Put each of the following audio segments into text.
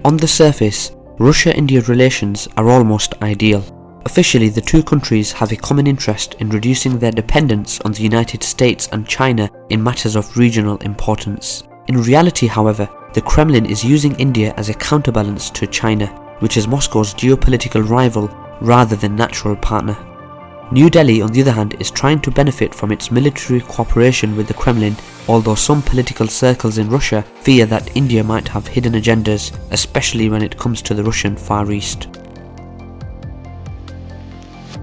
On the surface, Russia-India relations are almost ideal. Officially, the two countries have a common interest in reducing their dependence on the United States and China in matters of regional importance. In reality, however, the Kremlin is using India as a counterbalance to China, which is Moscow's geopolitical rival rather than natural partner. New Delhi, on the other hand, is trying to benefit from its military cooperation with the Kremlin, although some political circles in Russia fear that India might have hidden agendas, especially when it comes to the Russian Far East.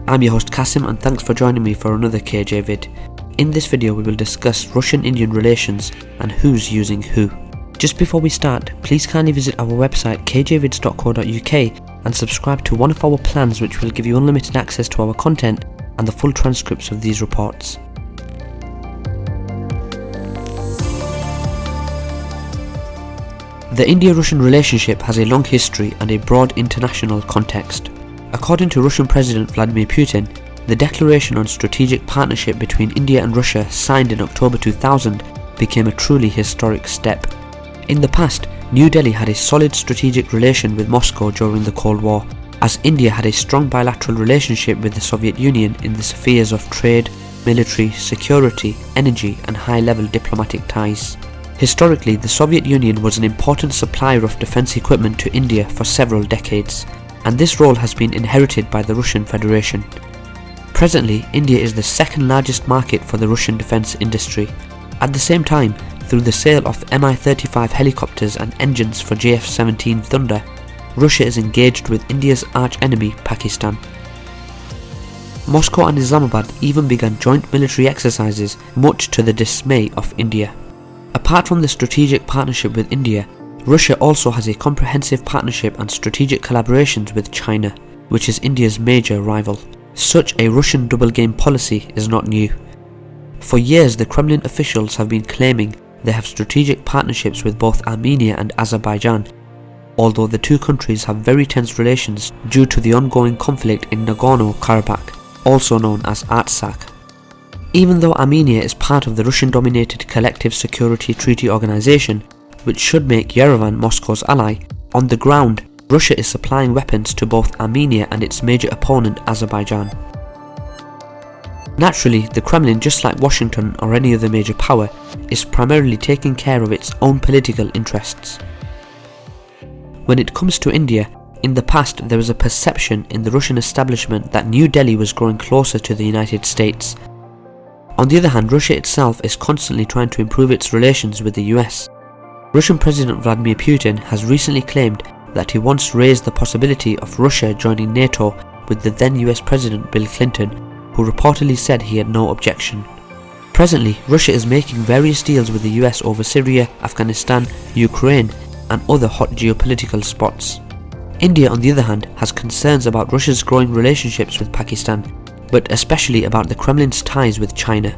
I'm your host Kasim, and thanks for joining me for another KJ vid. In this video we will discuss Russian-Indian relations and who's using who. Just before we start, please kindly visit our website kjvids.co.uk and subscribe to one of our plans which will give you unlimited access to our content and the full transcripts of these reports. The India-Russian relationship has a long history and a broad international context. According to Russian President Vladimir Putin, the Declaration on Strategic Partnership between India and Russia, signed in October 2000, became a truly historic step. In the past, New Delhi had a solid strategic relation with Moscow during the Cold War, as India had a strong bilateral relationship with the Soviet Union in the spheres of trade, military, security, energy and high-level diplomatic ties. Historically, the Soviet Union was an important supplier of defence equipment to India for several decades, and this role has been inherited by the Russian Federation. Presently, India is the second largest market for the Russian defence industry. At the same time, through the sale of Mi-35 helicopters and engines for JF-17 Thunder, Russia is engaged with India's arch-enemy Pakistan. Moscow and Islamabad even began joint military exercises, much to the dismay of India. Apart from the strategic partnership with India, Russia also has a comprehensive partnership and strategic collaborations with China, which is India's major rival. Such a Russian double-game policy is not new. For years, the Kremlin officials have been claiming they have strategic partnerships with both Armenia and Azerbaijan, although the two countries have very tense relations due to the ongoing conflict in Nagorno-Karabakh, also known as Artsakh. Even though Armenia is part of the Russian-dominated Collective Security Treaty Organization, which should make Yerevan Moscow's ally, on the ground, Russia is supplying weapons to both Armenia and its major opponent Azerbaijan. Naturally, the Kremlin, just like Washington or any other major power, is primarily taking care of its own political interests. When it comes to India, in the past there was a perception in the Russian establishment that New Delhi was growing closer to the United States. On the other hand, Russia itself is constantly trying to improve its relations with the US. Russian President Vladimir Putin has recently claimed that he once raised the possibility of Russia joining NATO with the then US President Bill Clinton, who reportedly said he had no objection. Presently, Russia is making various deals with the US over Syria, Afghanistan, Ukraine and other hot geopolitical spots. India, on the other hand, has concerns about Russia's growing relationships with Pakistan, but especially about the Kremlin's ties with China.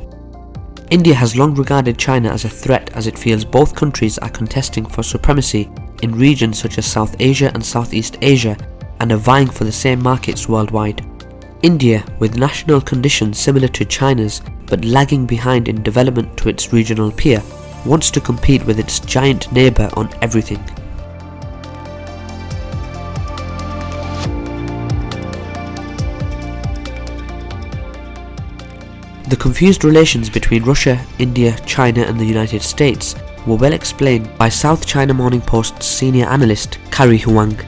India has long regarded China as a threat, as it feels both countries are contesting for supremacy in regions such as South Asia and Southeast Asia and are vying for the same markets worldwide. India, with national conditions similar to China's but lagging behind in development to its regional peer, wants to compete with its giant neighbour on everything. The confused relations between Russia, India, China and the United States were well explained by South China Morning Post's senior analyst Carrie Huang.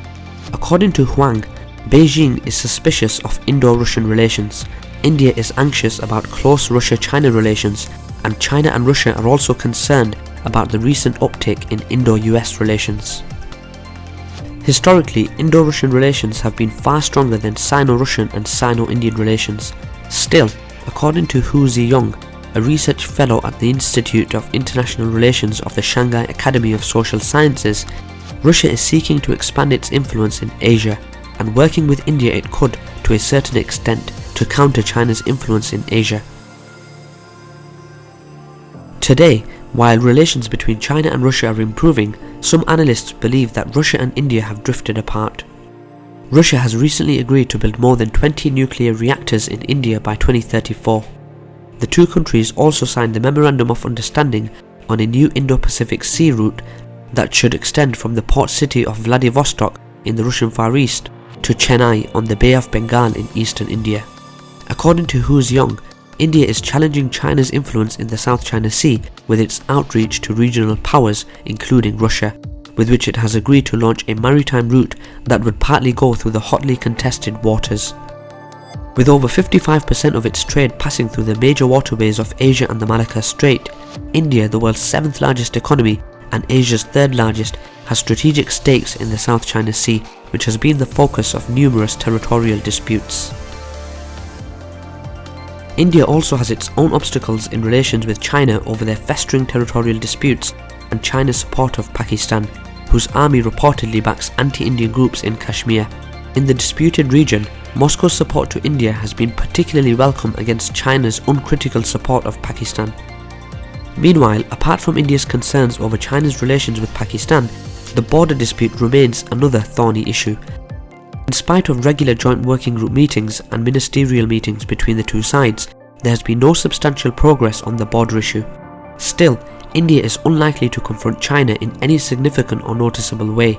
According to Huang, Beijing is suspicious of Indo-Russian relations, India is anxious about close Russia-China relations, and China and Russia are also concerned about the recent uptick in Indo-US relations. Historically, Indo-Russian relations have been far stronger than Sino-Russian and Sino-Indian relations. Still, according to Hu Ziyong, a research fellow at the Institute of International Relations of the Shanghai Academy of Social Sciences, Russia is seeking to expand its influence in Asia, and working with India it could, to a certain extent, to counter China's influence in Asia. Today, while relations between China and Russia are improving, some analysts believe that Russia and India have drifted apart. Russia has recently agreed to build more than 20 nuclear reactors in India by 2034. The two countries also signed the Memorandum of Understanding on a new Indo-Pacific Sea route, that should extend from the port city of Vladivostok in the Russian Far East to Chennai on the Bay of Bengal in eastern India. According to Who's Young, India is challenging China's influence in the South China Sea with its outreach to regional powers including Russia, with which it has agreed to launch a maritime route that would partly go through the hotly contested waters. With over 55% of its trade passing through the major waterways of Asia and the Malacca Strait, India, the world's 7th largest economy and Asia's 3rd largest, has strategic stakes in the South China Sea, which has been the focus of numerous territorial disputes. India also has its own obstacles in relations with China over their festering territorial disputes and China's support of Pakistan, whose army reportedly backs anti-Indian groups in Kashmir. In the disputed region, Moscow's support to India has been particularly welcome against China's uncritical support of Pakistan. Meanwhile, apart from India's concerns over China's relations with Pakistan, the border dispute remains another thorny issue. In spite of regular joint working group meetings and ministerial meetings between the two sides, there has been no substantial progress on the border issue. Still, India is unlikely to confront China in any significant or noticeable way,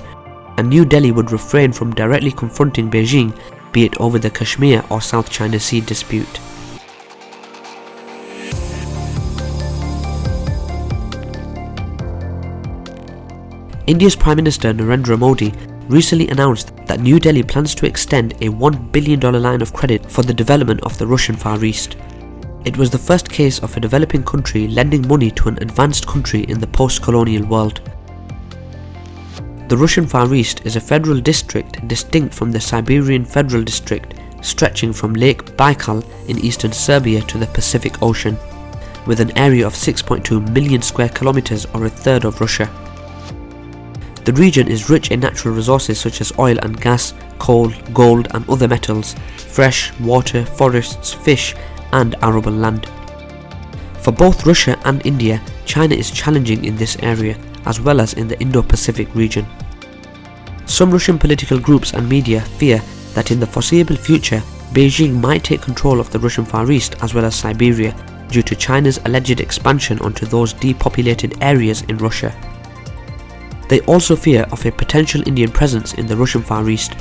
and New Delhi would refrain from directly confronting Beijing, be it over the Kashmir or South China Sea dispute. India's Prime Minister Narendra Modi recently announced that New Delhi plans to extend a $1 billion line of credit for the development of the Russian Far East. It was the first case of a developing country lending money to an advanced country in the post-colonial world. The Russian Far East is a federal district distinct from the Siberian Federal District, stretching from Lake Baikal in eastern Serbia to the Pacific Ocean, with an area of 6.2 million square kilometers, or a third of Russia. The region is rich in natural resources such as oil and gas, coal, gold and other metals, fresh water, forests, fish and arable land. For both Russia and India, China is challenging in this area, as well as in the Indo-Pacific region. Some Russian political groups and media fear that in the foreseeable future, Beijing might take control of the Russian Far East as well as Siberia due to China's alleged expansion onto those depopulated areas in Russia. They also fear of a potential Indian presence in the Russian Far East.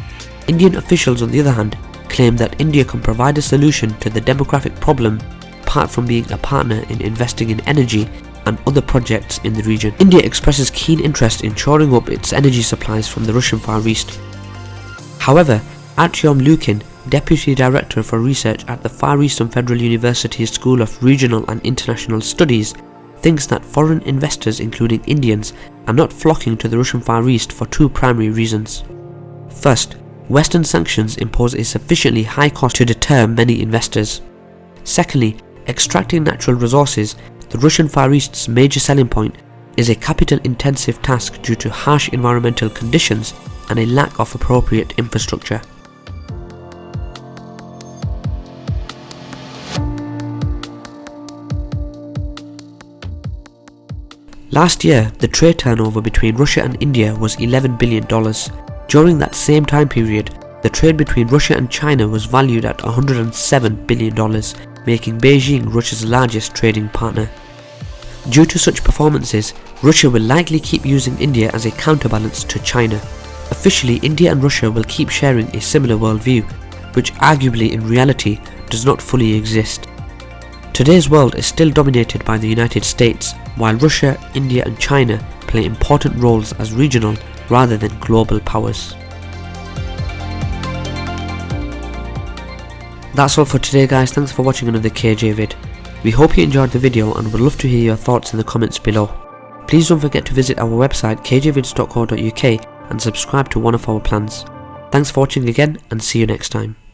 Indian officials, on the other hand, claim that India can provide a solution to the demographic problem apart from being a partner in investing in energy and other projects in the region. India expresses keen interest in shoring up its energy supplies from the Russian Far East. However, Artyom Lukin, Deputy Director for Research at the Far Eastern Federal University's School of Regional and International Studies, thinks that foreign investors, including Indians, are not flocking to the Russian Far East for two primary reasons. First, Western sanctions impose a sufficiently high cost to deter many investors. Secondly, extracting natural resources, the Russian Far East's major selling point, is a capital-intensive task due to harsh environmental conditions and a lack of appropriate infrastructure. Last year, the trade turnover between Russia and India was $11 billion. During that same time period, the trade between Russia and China was valued at $107 billion, making Beijing Russia's largest trading partner. Due to such performances, Russia will likely keep using India as a counterbalance to China. Officially, India and Russia will keep sharing a similar worldview, which arguably in reality does not fully exist. Today's world is still dominated by the United States, while Russia, India and China play important roles as regional rather than global powers. That's all for today guys, thanks for watching another KJ vid. We hope you enjoyed the video and would love to hear your thoughts in the comments below. Please don't forget to visit our website kjvids.co.uk and subscribe to one of our plans. Thanks for watching again and see you next time.